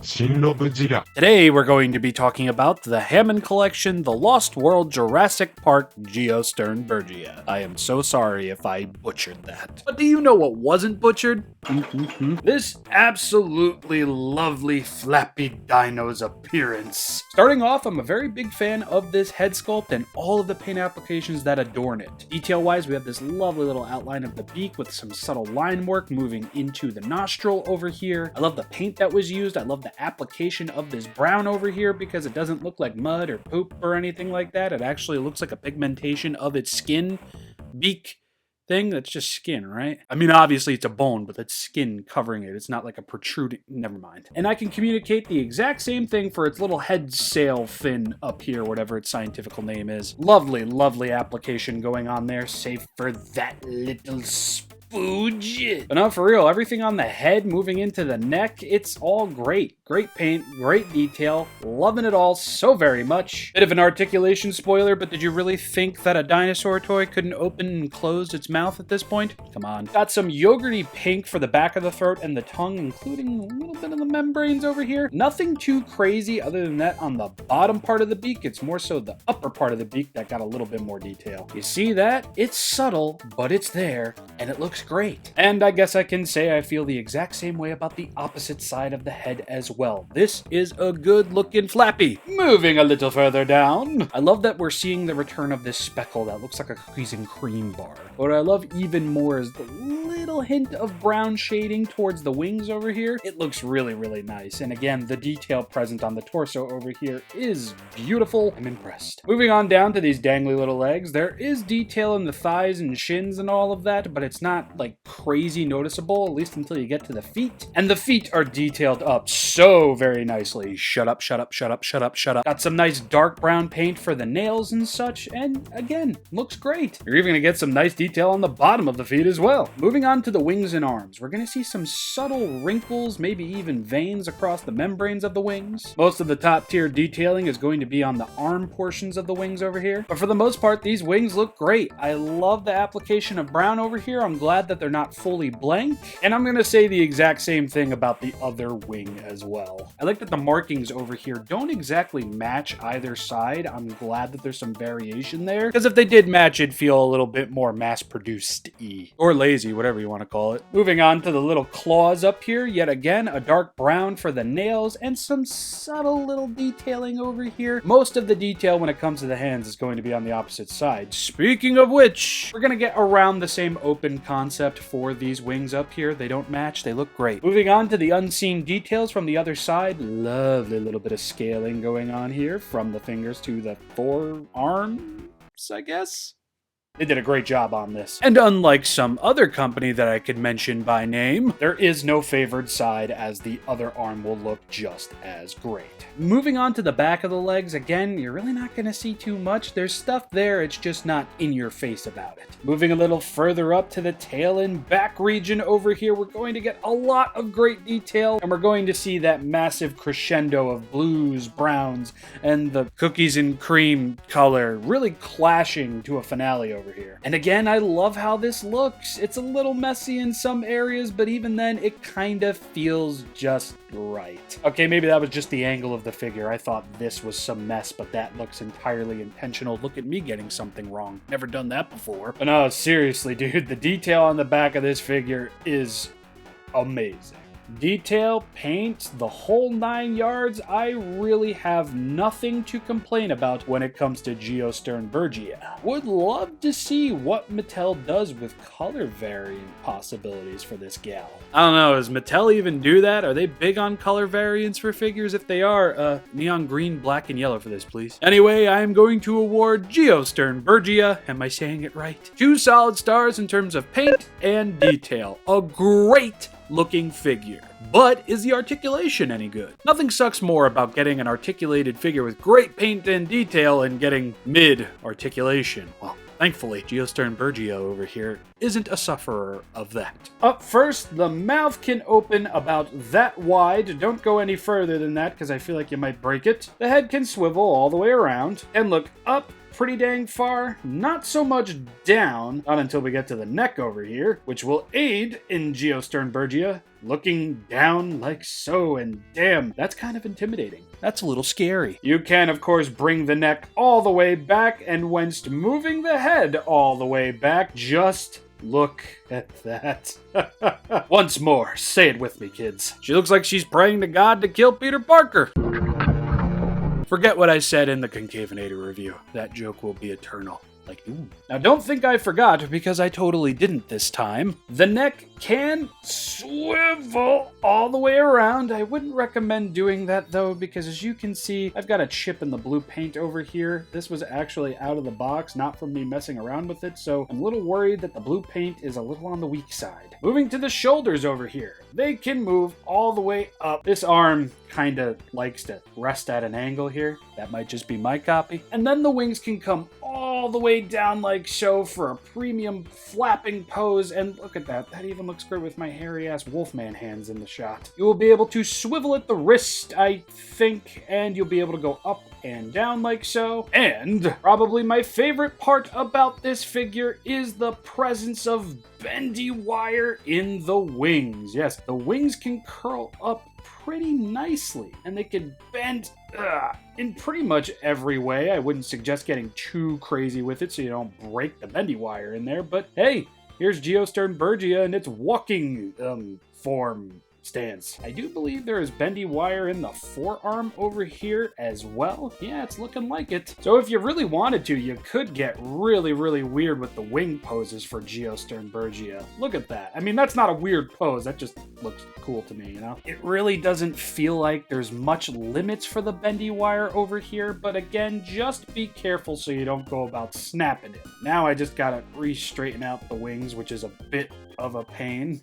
ShinRobjira. Today we're going to be talking about the Hammond collection, The Lost World Jurassic Park Geosternbergia. I am so sorry if I butchered that. But do you know what wasn't butchered? This absolutely lovely flappy dino's appearance. Starting off, I'm a very big fan of this head sculpt and all of the paint applications that adorn it. Detail-wise, we have this lovely little outline of the beak with some subtle line work moving into the nostril over here. I love the paint that was used. I love the application of this brown over here because it doesn't look like mud or poop or anything like that. It actually looks like a pigmentation of its skin beak thing. That's just skin, right? I mean, obviously it's a bone, but that's skin covering it. It's not like a protruding, never mind. And I can communicate the exact same thing for its little head sail fin up here, whatever its scientific name is. Lovely, lovely application going on there, save for that little spooge. But no, for real, everything on the head moving into the neck, it's all great. Great paint, great detail, loving it all so very much. Bit of an articulation spoiler, but did you really think that a dinosaur toy couldn't open and close its mouth at this point? Come on. Got some yogurty pink for the back of the throat and the tongue, including a little bit of the membranes over here. Nothing too crazy other than that on the bottom part of the beak. It's more so the upper part of the beak that got a little bit more detail. You see that? It's subtle, but it's there, and it looks great. And I guess I can say I feel the exact same way about the opposite side of the head as well. This is a good looking flappy. Moving a little further down. I love that we're seeing the return of this speckle that looks like a cookies and cream bar. What I love even more is the little hint of brown shading towards the wings over here. It looks really, really nice. And again, the detail present on the torso over here is beautiful. I'm impressed. Moving on down to these dangly little legs. There is detail in the thighs and shins and all of that, but it's not like crazy noticeable, at least until you get to the feet. And the feet are detailed up so very nicely. Shut up, shut up, shut up, shut up, shut up. Got some nice dark brown paint for the nails and such, and again, looks great. You're even gonna get some nice detail on the bottom of the feet as well. Moving on to the wings and arms, we're gonna see some subtle wrinkles, maybe even veins across the membranes of the wings. Most of the top tier detailing is going to be on the arm portions of the wings over here, but for the most part, these wings look great. I love the application of brown over here. I'm glad that they're not fully blank, and I'm gonna say the exact same thing about the other wing as well. I like that the markings over here don't exactly match either side. I'm glad that there's some variation there, because if they did match, it'd feel a little bit more mass-produced-y, or lazy, whatever you want to call it. Moving on to the little claws up here, yet again, a dark brown for the nails, and some subtle little detailing over here. Most of the detail when it comes to the hands is going to be on the opposite side. Speaking of which, we're gonna get around the same open concept for these wings up here. They don't match, they look great. Moving on to the unseen details from the other side. Lovely little bit of scaling going on here from the fingers to the forearms, I guess. They did a great job on this. And unlike some other company that I could mention by name, there is no favored side, as the other arm will look just as great. Moving on to the back of the legs, again, you're really not going to see too much. There's stuff there, it's just not in your face about it. Moving a little further up to the tail and back region over here, we're going to get a lot of great detail, and we're going to see that massive crescendo of blues, browns, and the cookies and cream color really clashing to a finale over here. And again, I love how this looks. It's a little messy in some areas, but even then, it kind of feels just right. Okay, maybe that was just the angle of the figure. I thought this was some mess, but that looks entirely intentional. Look at me getting something wrong. Never done that before. But no, seriously, dude, the detail on the back of this figure is amazing. Detail, paint, the whole 9 yards. I really have nothing to complain about when it comes to Geosternbergia. Would love to see what Mattel does with color variant possibilities for this gal. I don't know, does Mattel even do that? Are they big on color variants for figures? If they are, neon green, black, and yellow for this, please. Anyway, I am going to award Geosternbergia, am I saying it right? 2 solid stars in terms of paint and detail. A great looking figure. But is the articulation any good? Nothing sucks more about getting an articulated figure with great paint and detail and getting mid-articulation. Well, thankfully, Geosternbergia over here isn't a sufferer of that. Up first, the mouth can open about that wide. Don't go any further than that because I feel like you might break it. The head can swivel all the way around and look up pretty dang far, not so much down, not until we get to the neck over here, which will aid in Geosternbergia looking down like so, and damn, that's kind of intimidating. That's a little scary. You can, of course, bring the neck all the way back, and whilst moving the head all the way back, just look at that. Once more, say it with me, kids. She looks like she's praying to God to kill Peter Parker. Forget what I said in the Concavenator review. That joke will be eternal. Like, ooh. Now, don't think I forgot, because I totally didn't this time. The neck can swivel all the way around. I wouldn't recommend doing that, though, because as you can see, I've got a chip in the blue paint over here. This was actually out of the box, not from me messing around with it, so I'm a little worried that the blue paint is a little on the weak side. Moving to the shoulders over here. They can move all the way up. This arm kind of likes to rest at an angle here. That might just be my copy. And then the wings can come all the way down like so for a premium flapping pose. And look at that. That even looks great with my hairy-ass Wolfman hands in the shot. You will be able to swivel at the wrist, I think, and you'll be able to go up and down like so. And probably my favorite part about this figure is the presence of bendy wire in the wings. Yes, the wings can curl up pretty nicely, and they can bend in pretty much every way. I wouldn't suggest getting too crazy with it so you don't break the bendy wire in there, but hey, here's Geosternbergia and its walking form stance. I do believe there is bendy wire in the forearm over here as well. Yeah, it's looking like it. So if you really wanted to, you could get really, really weird with the wing poses for Geosternbergia. Look at that. I mean, that's not a weird pose. That just looks cool to me, you know? It really doesn't feel like there's much limits for the bendy wire over here, but again, just be careful so you don't go about snapping it. Now I just gotta re-straighten out the wings, which is a bit of a pain.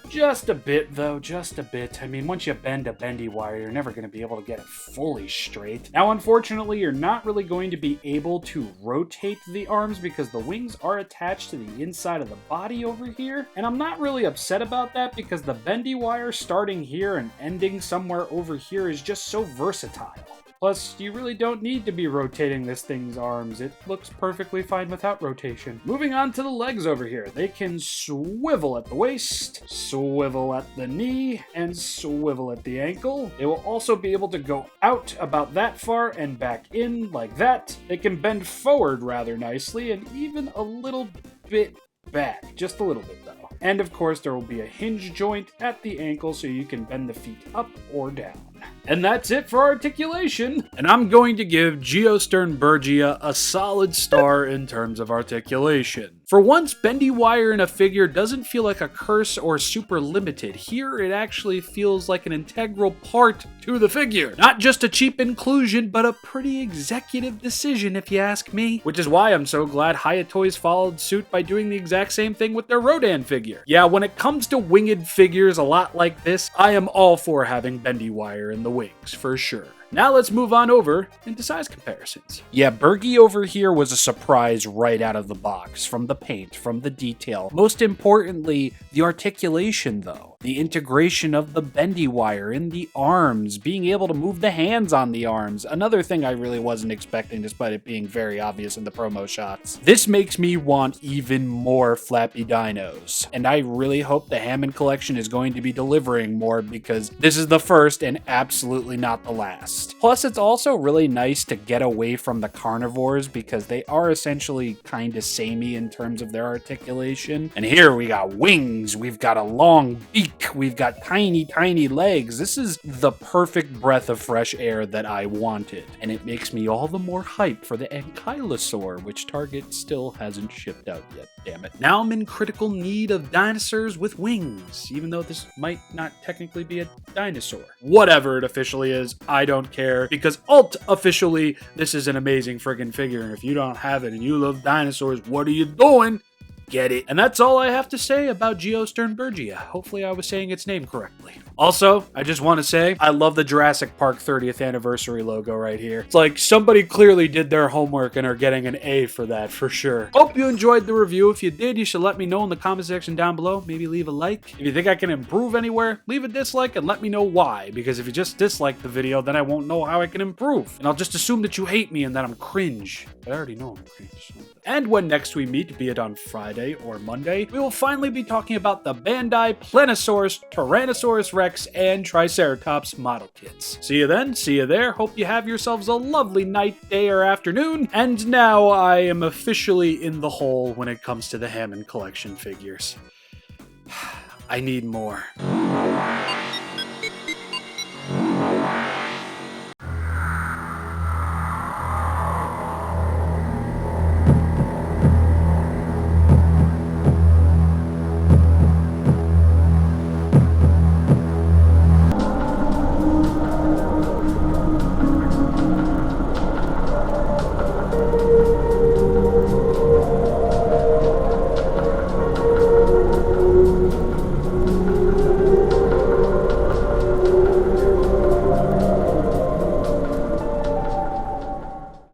Just a bit, though, just a bit. I mean, once you bend a bendy wire, you're never going to be able to get it fully straight. Now, unfortunately, you're not really going to be able to rotate the arms because the wings are attached to the inside of the body over here. And I'm not really upset about that because the bendy wire starting here and ending somewhere over here is just so versatile. Plus, you really don't need to be rotating this thing's arms. It looks perfectly fine without rotation. Moving on to the legs over here. They can swivel at the waist, swivel at the knee, and swivel at the ankle. They will also be able to go out about that far and back in like that. They can bend forward rather nicely and even a little bit back. Just a little bit, though. And of course, there will be a hinge joint at the ankle so you can bend the feet up or down. And that's it for articulation. And I'm going to give Geosternbergia a solid star in terms of articulation. For once, bendy wire in a figure doesn't feel like a curse or super limited. Here, it actually feels like an integral part to the figure. Not just a cheap inclusion, but a pretty executive decision, if you ask me. Which is why I'm so glad Hiya Toys followed suit by doing the exact same thing with their Rodan figure. Yeah, when it comes to winged figures a lot like this, I am all for having bendy wire in the wings, for sure. Now let's move on over into size comparisons. Yeah, Bergie over here was a surprise right out of the box, from the paint, from the detail. Most importantly, the articulation though. The integration of the bendy wire in the arms, being able to move the hands on the arms. Another thing I really wasn't expecting despite it being very obvious in the promo shots. This makes me want even more flappy dinos. And I really hope the Hammond collection is going to be delivering more because this is the first and absolutely not the last. Plus, it's also really nice to get away from the carnivores because they are essentially kind of samey in terms of their articulation. And here we got wings, we've got a long beak, we've got tiny, tiny legs. This is the perfect breath of fresh air that I wanted. And it makes me all the more hype for the Ankylosaur, which Target still hasn't shipped out yet, damn it. Now I'm in critical need of dinosaurs with wings, even though this might not technically be a dinosaur. Whatever it officially is, I don't care, because officially, this is an amazing friggin' figure, and if you don't have it and you love dinosaurs, what are you doing? Get it. And that's all I have to say about Geosternbergia. Hopefully I was saying its name correctly. Also, I just want to say, I love the Jurassic Park 30th anniversary logo right here. It's like somebody clearly did their homework and are getting an A for that, for sure. Hope you enjoyed the review. If you did, you should let me know in the comment section down below. Maybe leave a like. If you think I can improve anywhere, leave a dislike and let me know why. Because if you just dislike the video, then I won't know how I can improve. And I'll just assume that you hate me and that I'm cringe. But I already know I'm cringe. And when next we meet, be it on Friday or Monday, we will finally be talking about the Bandai Planosaurus, Tyrannosaurus Rex, and Triceratops model kits. See you then, see you there. Hope you have yourselves a lovely night, day, or afternoon. And now I am officially in the hole when it comes to the Hammond collection figures. I need more.